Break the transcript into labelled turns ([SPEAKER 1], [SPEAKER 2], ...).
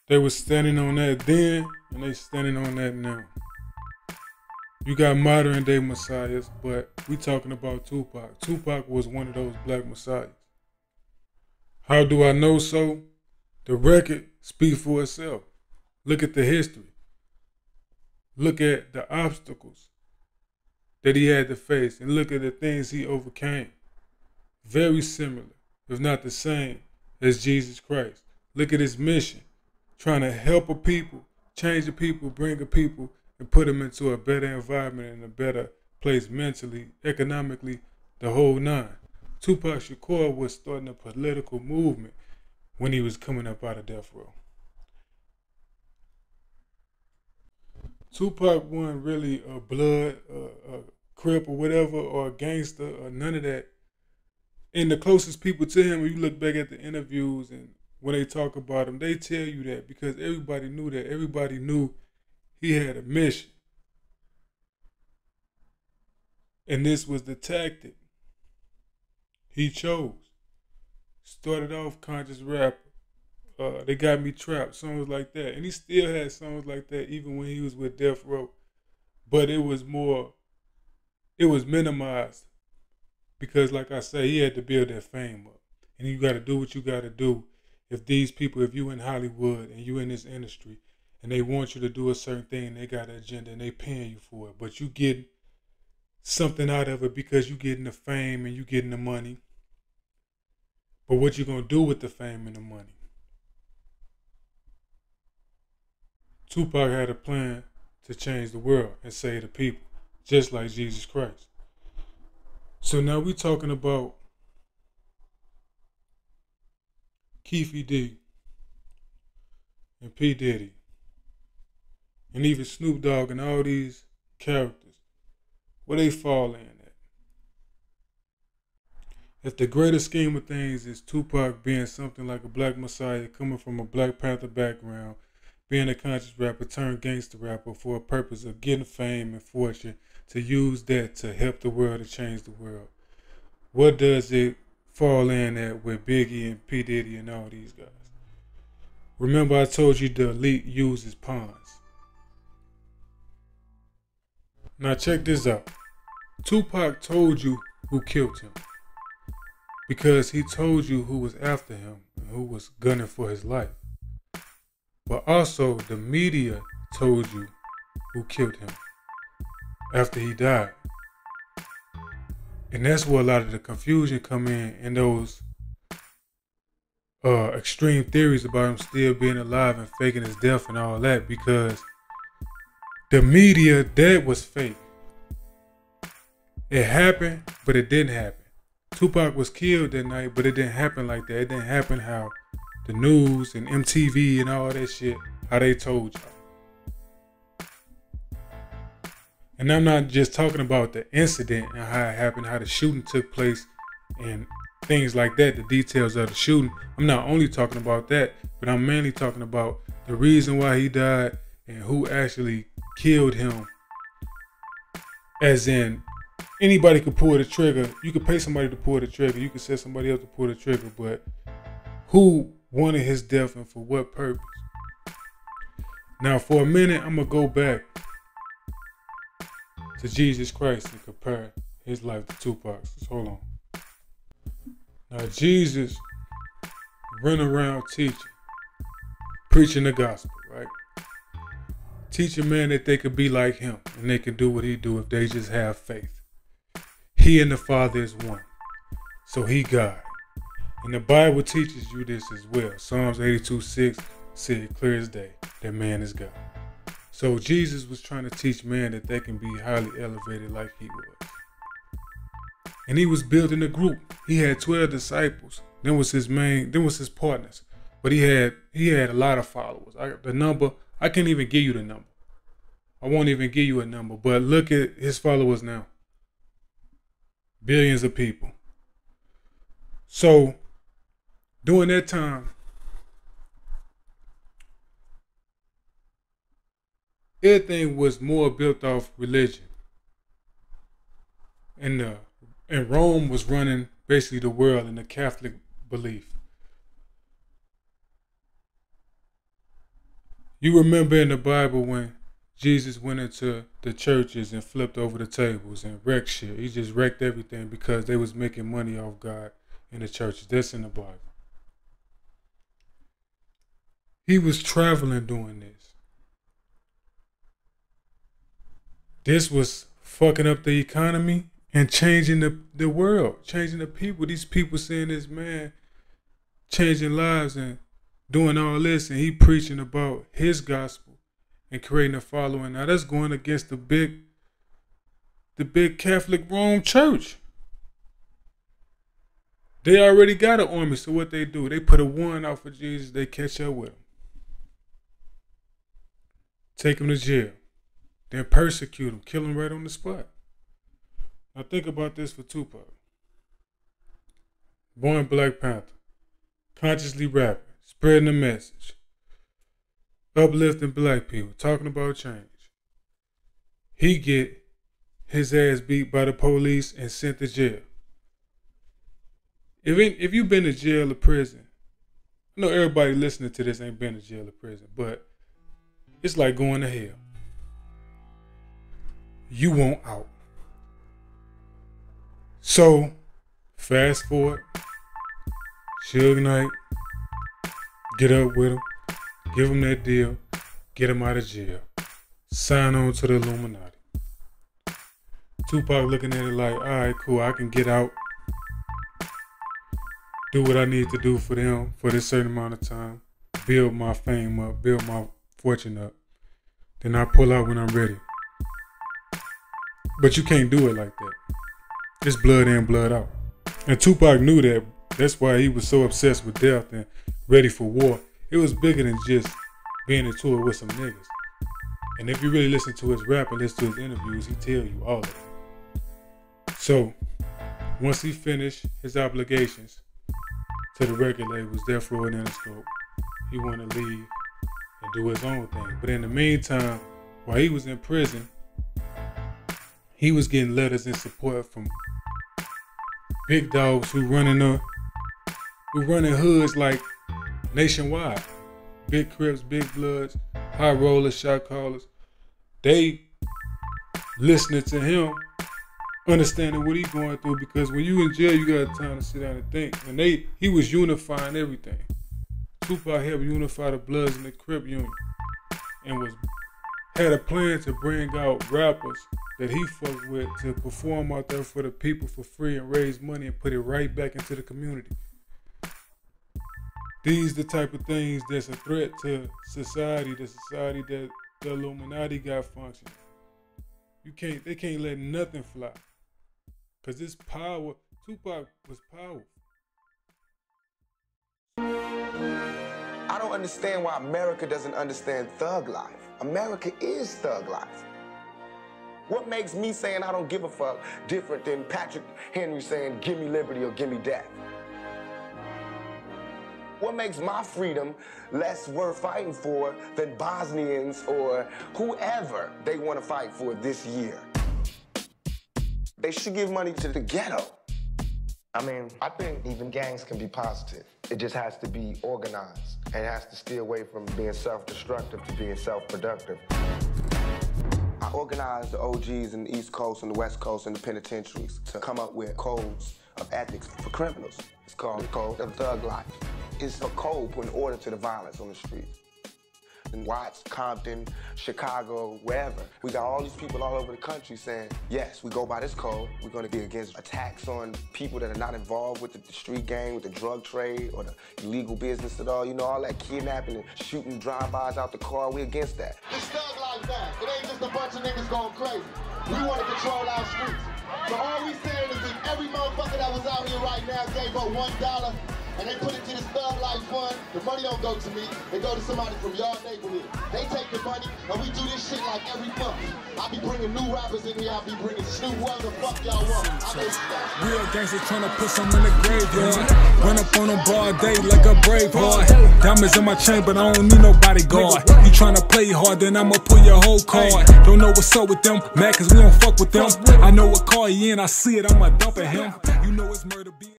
[SPEAKER 1] They were standing on that then, and they standing on that now. You got modern day messiahs, but we talking about Tupac. Tupac was one of those black messiahs. How do I know so? The record speaks for itself. Look at the history. Look at the obstacles that he had to face, and look at the things he overcame. Very similar, if not the same, as Jesus Christ. Look at his mission, trying to help a people, change the people, bring a people, and put them into a better environment and a better place mentally, economically, the whole nine. Tupac Shakur was starting a political movement when he was coming up out of death row. Tupac wasn't really a blood, a crip or whatever, or a gangster or none of that. And the closest people to him, when you look back at the interviews and when they talk about him, they tell you that because everybody knew that. Everybody knew he had a mission. And this was the tactic he chose. Started off conscious rapper. They Got Me Trapped, songs like that. And he still had songs like that even when he was with Death Row. But it was minimized. Because like I say, he had to build that fame up. And you got to do what you got to do. If these people, if you in Hollywood and you in this industry and they want you to do a certain thing, they got an agenda and they paying you for it. But you getting something out of it because you getting the fame and you getting the money. But what you going to do with the fame and the money? Tupac had a plan to change the world and save the people, just like Jesus Christ. So now we talking about Keefy D and P. Diddy and even Snoop Dogg and all these characters, where they fall in at. If the greater scheme of things is Tupac being something like a black messiah, coming from a Black Panther background, being a conscious rapper turned gangster rapper for a purpose of getting fame and fortune, to use that to help the world and change the world, what does it fall in at with Biggie and P. Diddy and all these guys? Remember I told you the elite uses pawns. Now check this out. Tupac told you who killed him because he told you who was after him and who was gunning for his life. But also the media told you who killed him after he died. And that's where a lot of the confusion come in and those extreme theories about him still being alive and faking his death and all that, because the media, that was fake. It happened, but it didn't happen. Tupac was killed that night, but it didn't happen like that. It didn't happen how the news and MTV and all that shit, how they told y'all. And I'm not just talking about the incident and how it happened, how the shooting took place and things like that, the details of the shooting. I'm not only talking about that, but I'm mainly talking about the reason why he died and who actually killed him. As in, anybody could pull the trigger. You could pay somebody to pull the trigger. You could set somebody else to pull the trigger, but who wanted his death and for what purpose? Now, for a minute, I'm going to go back to Jesus Christ and compare his life to Tupac's. Just hold on. Now, Jesus run around teaching, preaching the gospel, right? Teaching man that they could be like him and they can do what he do if they just have faith. He and the Father is one. So he God. And the Bible teaches you this as well. Psalms 82:6 said clear as day that man is God. So Jesus was trying to teach man that they can be highly elevated like he was. And he was building a group. He had 12 disciples. Then was his partners. But he had a lot of followers. I can't even give you the number. I won't even give you a number. But look at his followers now. Billions of people. So during that time, everything was more built off religion. And Rome was running basically the world in the Catholic belief. You remember in the Bible when Jesus went into the churches and flipped over the tables and wrecked shit. He just wrecked everything because they was making money off God in the churches. That's in the Bible. He was traveling doing this. This was fucking up the economy and changing the world, changing the people. These people seeing this man changing lives and doing all this, and he preaching about his gospel and creating a following. Now that's going against the big Catholic Rome Church. They already got an army, so what they do? They put a warrant out for Jesus, they catch up with him. Take him to jail. Then persecute him, kill him right on the spot. Now think about this for Tupac. Born Black Panther, consciously rapping, spreading the message, uplifting black people, talking about change. He get his ass beat by the police and sent to jail. If you've been to jail or prison, I know everybody listening to this ain't been to jail or prison, but it's like going to hell. You want out. So, fast forward, Suge Knight, get up with him, give him that deal, get him out of jail, sign on to the Illuminati. Tupac looking at it like, all right, cool, I can get out, do what I need to do for them for this certain amount of time, build my fame up, build my fortune up, then I pull out when I'm ready. But you can't do it like that. It's blood in, blood out. And Tupac knew that. That's why he was so obsessed with death and ready for war. It was bigger than just being into it with some niggas. And if you really listen to his rap and listen to his interviews, he tell you all of it. So, once he finished his obligations to the record labels, Death Row and Interscope, he wanted to leave and do his own thing. But in the meantime, while he was in prison, he was getting letters in support from big dogs who running hoods like nationwide. Big Crips, Big Bloods, High Rollers, Shot Callers. They listening to him, understanding what he's going through, because when you in jail, you got time to sit down and think. And he was unifying everything. Tupac helped unify the Bloods and the Crip Union, and had a plan to bring out rappers that he fucked with to perform out there for the people for free and raise money and put it right back into the community. These the type of things that's a threat to society, the society that the Illuminati got functioning. They can't let nothing fly. Cause this power, Tupac was powerful.
[SPEAKER 2] I don't understand why America doesn't understand thug life. America is thug life. What makes me saying I don't give a fuck different than Patrick Henry saying give me liberty or give me death? What makes my freedom less worth fighting for than Bosnians or whoever they want to fight for this year? They should give money to the ghetto. I mean, I think even gangs can be positive. It just has to be organized. And it has to stay away from being self-destructive to being self-productive. I organized the OGs in the East Coast and the West Coast and the penitentiaries to come up with codes of ethics for criminals. It's called the Code of Thug Life. It's a code putting order to the violence on the streets. In Watts, Compton, Chicago, wherever. We got all these people all over the country saying, yes, we go by this code. We're gonna be against attacks on people that are not involved with the street gang, with the drug trade, or the illegal business at all. You know, all that kidnapping and shooting drive-bys out the car, we against that.
[SPEAKER 3] It's thug like that. It ain't just a bunch of niggas going crazy. We wanna control our streets. So all we saying is if every motherfucker that was out here right now gave up $1, and they put it to this Thug Life Fund, the money don't go to me, they go to somebody from your neighborhood. They take the money, and we do this shit like every month. I be bringing new rappers in here, I be bringing Snoop, whatever the fuck y'all want.
[SPEAKER 4] Real gangsters tryna put some in the graveyard. Run up on them broad day like a brave boy. Diamonds in my chain, but I don't need no bodyguard. You tryna play hard, then I'ma pull your whole card. Don't know what's up with them, mad cause we don't fuck with them. I know what car he in, I see it, I'ma dump at him. You know it's murder beat.